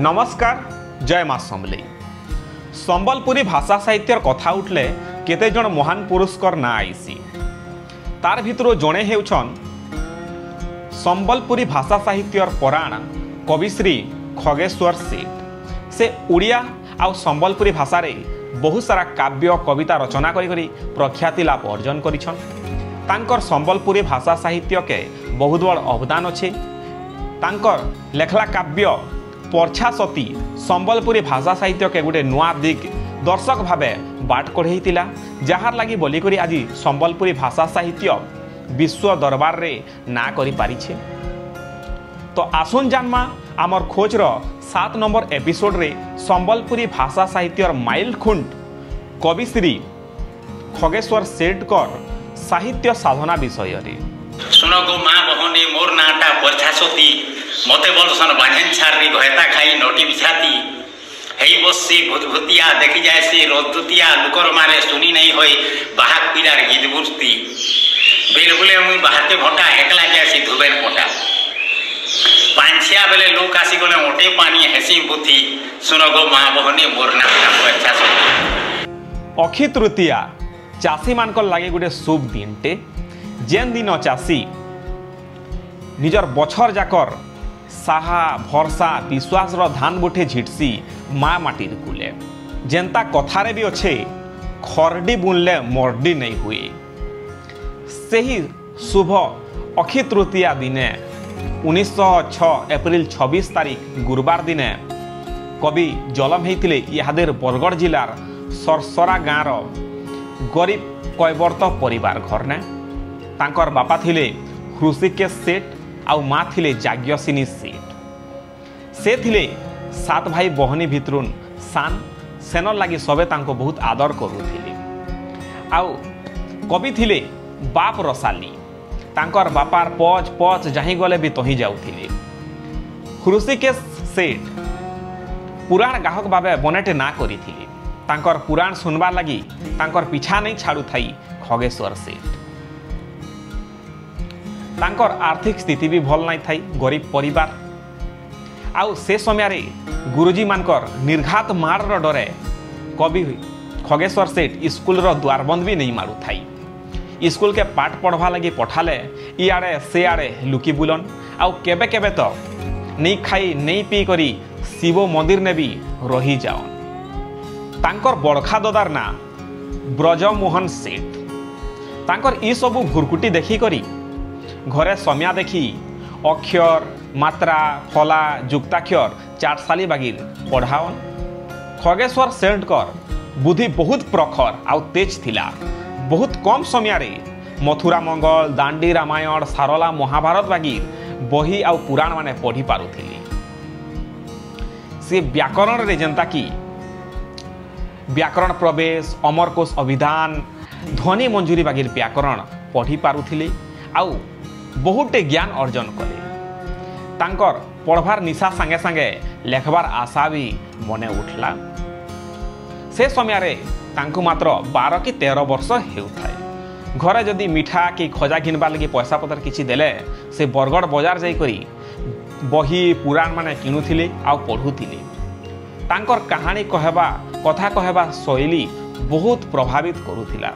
नमस्कार जय माँ समलेई। संबलपुरी भाषा साहित्यर कथा उठले केते जन महान पुरुषकर ना आईसी। तार भितर जड़े हेउछन संबलपुरी भाषा साहित्यर पराण कविश्री खगेश्वर सेठ। से उड़िया आउ संबलपुरी भाषा रे बहुत सारा काव्य कविता रचना करी प्रख्याति लाभ अर्जन करिछन। तांकर संबलपुरी भाषा साहित्य के बहुत बड़ अवदान अच्छे। तांकर लेखला काव्य परछा सती संबलपुरी भाषा साहित्य के गोटे नुआ दिग दर्शक भावे बाट कढ़ेइतिला, जहार लगी बोलिकरी आज संबलपुरी भाषा साहित्य विश्व दरबार रे ना करि पारिछे। तो आसुन जानमा आमर खोजर 7 नंबर एपिसोड रे संबलपुरी भाषा साहित्यर माइल खुंट कविश्री खगेश्वर सेठकर साहित्य साधना विषय रे। सुनो गो माँ बहनी मोर नाटा परछा सती मते बोलसन बांझन छारी घयता खाई नोटी बिछाती हेई बसी भूतभूतिया देखी जाए से रोदुतिया लुकर मारे सुनी नहीं होई बाहक पीड़ार गीत बुझती बिलबुले मुई बाहते भोटा एकला जासी धुबेन कोटा पांछिया बेले लोक आसी गले ओटे पानी हेसी बुथी सुनो गो माँ बहनी मोर नाटा परछा सती। अक्षय तृतीया चाषी मानकर लगे गोटे शुभ दिनटे, जेन दिन चाषी निजर बछर जाकर साहा भरसा विश्वास धान बुठे झिटसी माँ माटीर कूले। जेनता कथारे भी अच्छे खरडी बुनले मरडी नहीं हुए। सही शुभ अक्षय तृतीया दिने 1906 एप्रिल 26 तारीख गुरुवार दिने कवि जलम होते इहादेर बरगढ़ जिलार सरसरा गाँवर गरीब कैवर्त परिवार घर ने। तांकर बापा थिले हृषिकेश सेठ आउ माँ थिले जाग्यसिनी सेठ। से थिले 7 भाई बहनी भितरुन सान सेनर लगी सबे तांको बहुत आदर करुथिले। आउ कवि थिले बाप रसाली। तांकर बापार पच पच जाही गले भी तही जाउथिले। हृषिकेश सेठ पुराण गाहक भावे बनेटे ना करिथिले। तांकर पुराण सुनबार लगी तांकर पीछा नहीं छाड़ू थाई खगेश्वर सेठ। तांकर आर्थिक स्थिति भी भल नहीं थाई, गरीब परिवार। आउ से समय रे गुरुजी मानकर निर्घात मार डरे कवि खगेश्वर सेठ स्कूल रो द्वारबंद भी नहीं मारू थाई। स्कूल के पाठ पढ़वा लगी पठाले इआड़े से आड़े लुकी बुलन। आउ केबे केबे तो नहीं खाई नहीं पी करी शिव मंदिर ने भी रही जाओन। तांकर बड़खा ददार ना ब्रजमोहन सेठ। तांकर ई सबू भुरकुटी देखी करी घरे सम्या देखी अक्षर मात्रा फला जुक्ताक्षर चाटसाली बागिर पढ़ाओन। खगेश्वर सेठकर बुद्धि बहुत प्रखर आउ तेज थिला। बहुत कम समय रे मथुरा मंगल दांडी रामायण सारला महाभारत बागिर बही आउ पुराण माने पढ़ी पारुथिले। से व्याकरण रे जनता की व्याकरण प्रवेश अमरकोश अभिधान ध्वनि मंजूरी बागिर व्याकरण पढ़ी पारुथिले आउ बहुटे ज्ञान अर्जन कले। तांकर पढ़वार निशा संगे संगे लेखबार आशा भी मने उठला। से समय रे तांको मात्र 12 कि 13 वर्ष हेउथाय। घरे जदि मिठा कि खजा घिनबार लगी पैसा पतर किछि देले से बरगढ़ बाजार जाई करी बही पुराण माने किनुथिले आउ पढ़ुथिले। तांकर कहानी कहबा कथा कहबा शैली बहुत प्रभावित करुथिला।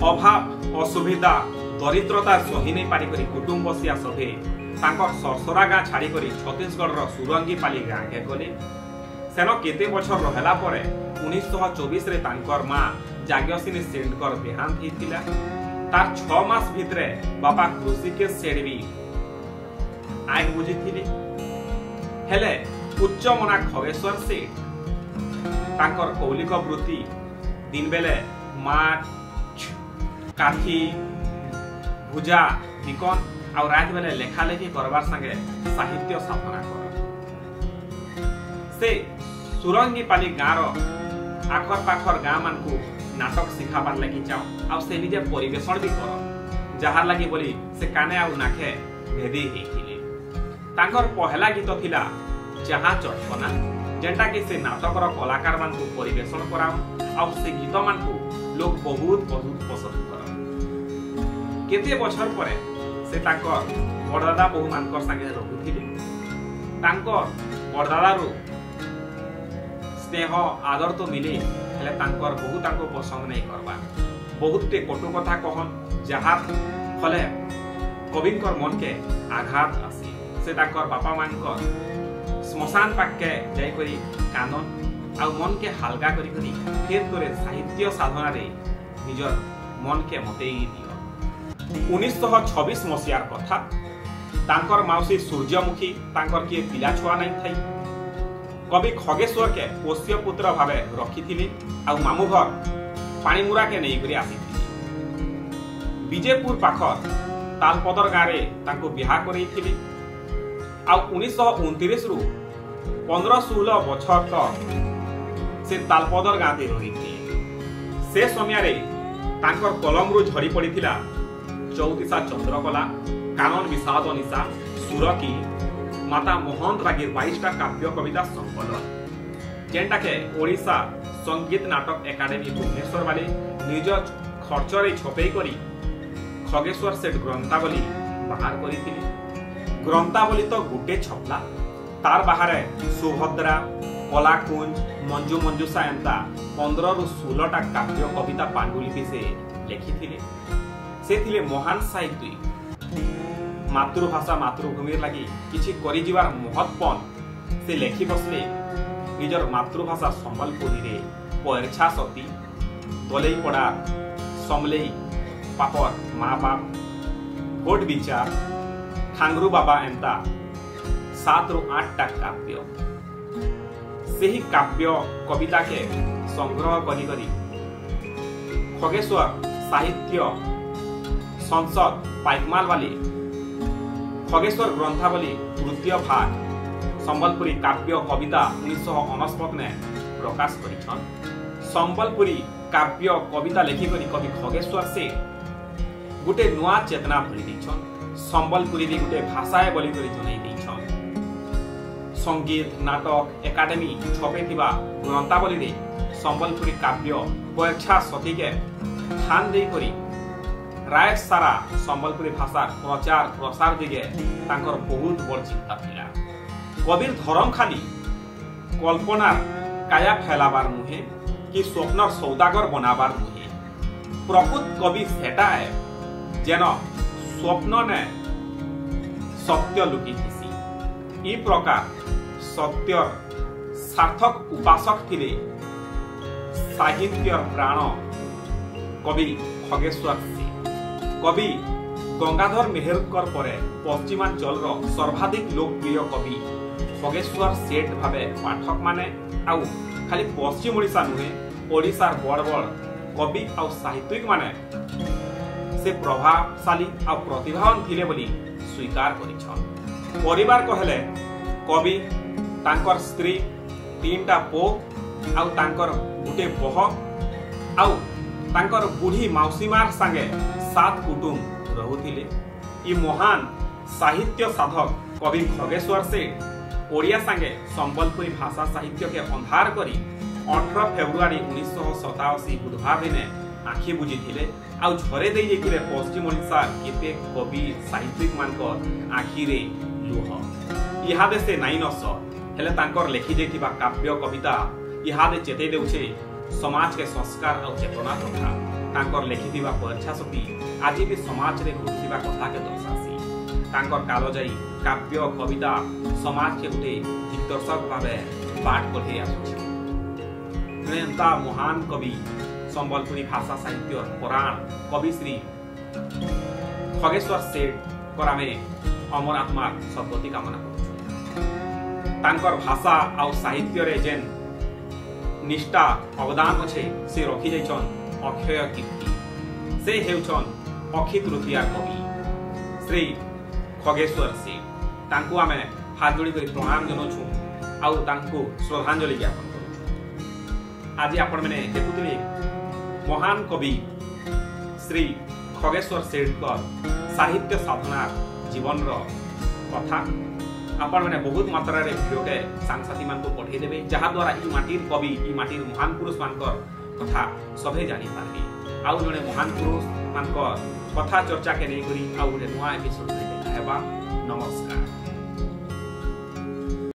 अभाव असुविधा दरिद्रता सही नहीं पारी करी कुटुंबसिया सभे तांकर सरसरा गाँ छाड़ी करी छत्तीसगढ़ रो सुरंगी पाली गाँ के गले। सेन केते बछर रहला परे 1924 रे तांकर माँ जाग्यसिनी सेठकर देहांत हितिला। तार 6 मास भितरे बापा हृषिकेश सेठ भी आग बुझिथिले। हेले उच्च मना खगेश्वर सेठ तांकर कौलिक वृत्ति दिन बेले माछ काठी भुजा निकन और रात बेले लेखा लेखी करबार संगे साहित्य साधना कर। से सुरंगी पाली गाँव आखर पाखर गाँ मान को नाटक सिखाबार लगी जाओ आउ से निजे परिवेशन भी कर जहार लगी बोली से काने आउ नाखे भेदी हेथिले। तांकर पहला गीत थिला जहाँ चटकना जेंटा कि से नाटकर कलाकार मान को परिवेशन कराओ आउ से गीत मान को लोग बहुत बहुत पसंद कर। केते बछर परे से तांकर बड़दादा बहु मानकर संगे रहुथिले। तांकर बरदादारू स्नेह आदर तो मिले हेले तांकर बहु तांको पसंद नहीं करबा बहुतटे कटु कथा कहन जहाँ फले कविंकर मन के आघात आसी से तांकर बापा मानकर श्मशान पाके जाई करी कानन आ मन के हल्का करी करी फिर तोरे साहित्य साधना रे निजर मन के मतेई दियो 1926 मसियार कथा तांकर माउसी सूर्यमुखी तांकर किए पिला छुआ नहीं थाई कवि खगेश्वर के पोष्य पुत्र भावे रखी आ मामू घर पाणीमुरा के नहीं करी आसी विजयपुर पाखर तालपदर गाँव में तांको बिहा करी आ 1929 रु 15-16 बछर तक से तालपदर गाँव में रही से समय तांकर कलम रु झड़ी पड़ीथिला चौतीसा चंद्रकला कानन विषाद निशा सुरकी माता मोहन रागीर 22टा काव्य कविता संकलन जेनटा के ओडिशा संगीत नाटक एकाडेमी भुवनेश्वर वाले निज खर्च रे छपे करी खगेश्वर सेठ ग्रंथावली बाहर करिथिले ग्रंथावली तो गुटे छपला तार बाहर सुभद्रा कलाकुंज मंजू मंजूषा एंता 15 रु 16टा काव्य कविता पांडुलिपि से लिखिथिले से थिले महान साहित्यिक मातृभाषा मातृभूमि लगी किछि करि जिवार महत्पन से लेखि बसले निजर मातृभाषा संबलपुरी रे परेछा सती दलई पड़ा समलेई पापर माँ बाप भोट विचार ठांगरू बाबा एंता 7 रु 8टा काव्य सेही काव्य कविता के संग्रह करी करी खगेश्वर साहित्य संसद पाइकमाल वाली खगेश्वर ग्रंथावली तृतीय भाग संबलपुरी काव्य कविता 1969 ने प्रकाश करिछन संबलपुरी काव्य कविता लेखि करी कवि खगेश्वर से गुटे नुआ चेतना भरी दैछन संबलपुरी भी गुटे भाषाए बोली करी जनै दैछन संगीत नाटक एकाडेमी छपे थिबा ग्रंथावली रे संबलपुरी काव्य परीक्षा सती के ठान दे करी राय सारा संबलपुरी भाषा प्रचार प्रसार दिगे तांकर बहुत बड़ चिंता थिला कविर धरम खाली कल्पनार काया फैलाबार नुहे कि स्वप्नर सौदागर बनाबार नुहे प्रकृत कवि सेटा है जेन स्वप्न ने सत्य लुकी थिसी ई प्रकार सत्यर सार्थक उपासक थिले साहित्यर प्राण कवि खगेश्वर कवि गंगाधर मेहेरकर परे पश्चिमांचल सर्वाधिक लोकप्रिय कवि खगेश्वर सेठ भावे पाठक माने आउ खाली पश्चिम ओडिशा नुहे ओडिशार बड़ बड़ कवि आउ साहित्यिक माने से प्रभावशाली आ प्रतिभावान थिले बोली स्वीकार करिछन परिवार कहले कवि तांकर स्त्री 3टा पो आउ तांकर गुटे बह आउ तांकर बुढ़ी मौसीमार संगे 7 कुटुंब रहुथिले ई महान साहित्य साधक कवि खगेश्वर से ओडिया संगे संबलपुरी भाषा साहित्य के अंधार करी 18 फेब्रुआरी 1987 बुधवार दिन आखि बुझी थिले आउ झरे दे जेतिले पश्चिम ओडिशा केते कवि साहित्यिक मानकर आखि रे लुह इहादे से नाइन नस हेले तांकर लेखि जेतिबा काव्य कविता इहादे चेते देउछे समाज के संस्कार और चेतना कथा तांकर लेखिथिबा परीक्षा सती आज भी समाज रे घुटिबा कथा के दर्शासी तांकर कालजाई काव्य कविता समाज के गुटे दिग्दर्शक भावे बाट पढ़े आसुछि एंता महान कवि संबलपुरी भाषा साहित्य पुराण कवि श्री खगेश्वर सेठ करामे अमर आत्मा सद्गति कामना करूछु तांकर भाषा और साहित्य रे जेन निष्ठा अवदान अच्छे से रखी जाइछन अक्षय कीर्ति से हेउछन अक्षय तृतीया कवि श्री खगेश्वर सेठ तांको आमे हाथ जोड़ी कर प्रणाम जनाउछु आउ तांको श्रद्धांजलि ज्ञापन करूछु आज आपण माने देखुथिले महान कवि श्री खगेश्वर सेठ का साहित्य साधना जीवन रो कथा आपण माने बहुत मात्रा रे वीडियो के सांगसाथी मान को पठे देबे जहा द्वारा ई माटीर कवि ई माटीर महान पुरुष मानकर कथा सभे जानि पारबे आउ जने महान पुरुष मानकर कथा चर्चा के नै करी आउ नुआ एपिसोड रे देखा हेबा नमस्कार।